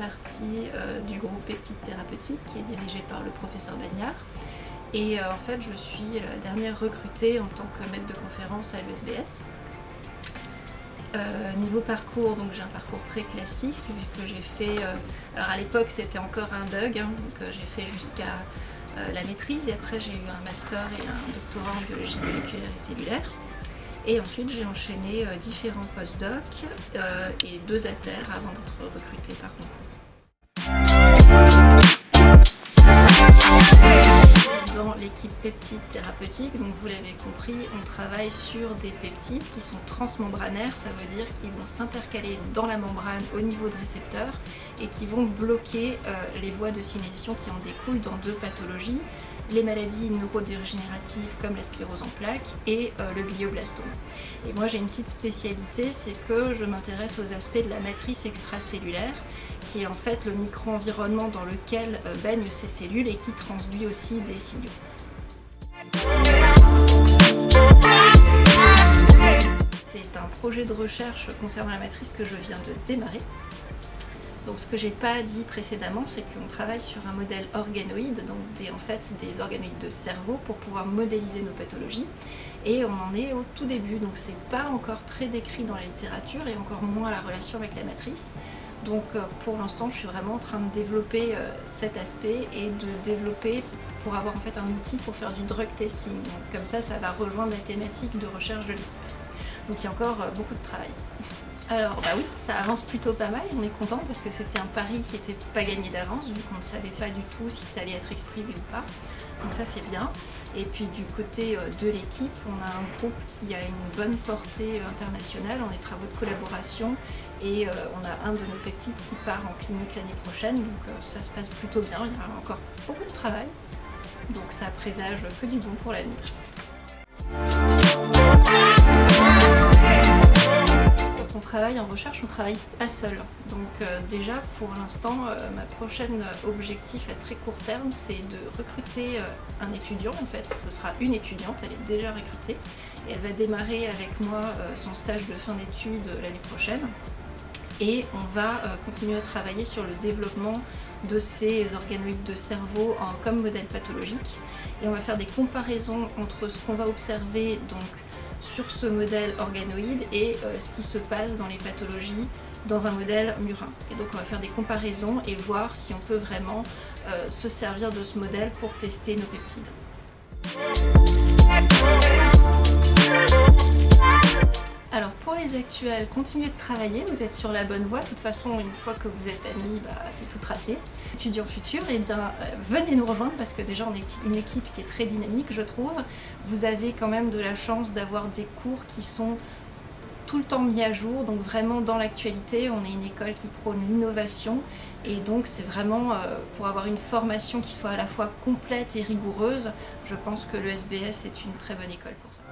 partie du groupe Peptide Thérapeutique qui est dirigé par le professeur Bagnard. Et en fait, je suis la dernière recrutée en tant que maître de conférence à l'USBS. Niveau parcours, donc j'ai un parcours très classique puisque j'ai fait, alors à l'époque c'était encore un DUG, hein, donc j'ai fait jusqu'à la maîtrise et après j'ai eu un master et un doctorat en biologie moléculaire et cellulaire. Et ensuite j'ai enchaîné différents post-docs et 2 ATER avant d'être recrutée par concours. Dans l'équipe peptide thérapeutique, donc vous l'avez compris, on travaille sur des peptides qui sont transmembranaires, ça veut dire qu'ils vont s'intercaler dans la membrane au niveau de récepteurs et qui vont bloquer les voies de signalisation qui en découlent dans 2 pathologies, les maladies neurodégénératives comme la sclérose en plaques et le glioblastome. Et moi j'ai une petite spécialité, c'est que je m'intéresse aux aspects de la matrice extracellulaire, qui est en fait le micro-environnement dans lequel baignent ces cellules et qui transduit aussi des signaux. C'est un projet de recherche concernant la matrice que je viens de démarrer. Donc ce que j'ai pas dit précédemment, c'est qu'on travaille sur un modèle organoïde, donc des organoïdes de cerveau pour pouvoir modéliser nos pathologies. Et on en est au tout début, donc c'est pas encore très décrit dans la littérature et encore moins la relation avec la matrice. Donc pour l'instant, je suis vraiment en train de développer cet aspect et de développer pour avoir en fait un outil pour faire du drug testing. Donc comme ça va rejoindre la thématique de recherche de l'équipe. Donc il y a encore beaucoup de travail. Alors bah oui, ça avance plutôt pas mal, on est content parce que c'était un pari qui n'était pas gagné d'avance, vu qu'on ne savait pas du tout si ça allait être exprimé ou pas. Donc ça c'est bien. Et puis du côté de l'équipe, on a un groupe qui a une bonne portée internationale, on est travaux de collaboration et on a un de nos peptides qui part en clinique l'année prochaine, donc ça se passe plutôt bien, il y a encore beaucoup de travail, donc ça présage que du bon pour l'avenir. On travaille en recherche, on travaille pas seul. Donc déjà pour l'instant, ma prochaine objectif à très court terme, c'est de recruter un étudiant. En fait, ce sera une étudiante, elle est déjà recrutée et elle va démarrer avec moi son stage de fin d'études l'année prochaine. Et on va continuer à travailler sur le développement de ces organoïdes de cerveau comme modèle pathologique. Et on va faire des comparaisons entre ce qu'on va observer donc sur ce modèle organoïde et ce qui se passe dans les pathologies dans un modèle murin. Et donc on va faire des comparaisons et voir si on peut vraiment se servir de ce modèle pour tester nos peptides. Alors pour les actuels, continuez de travailler, vous êtes sur la bonne voie. De toute façon, une fois que vous êtes amis, c'est tout tracé. Étudiants futurs, eh bien venez nous rejoindre parce que déjà on est une équipe qui est très dynamique, je trouve. Vous avez quand même de la chance d'avoir des cours qui sont tout le temps mis à jour, donc vraiment dans l'actualité. On est une école qui prône l'innovation et donc c'est vraiment pour avoir une formation qui soit à la fois complète et rigoureuse, je pense que l'ESBS est une très bonne école pour ça.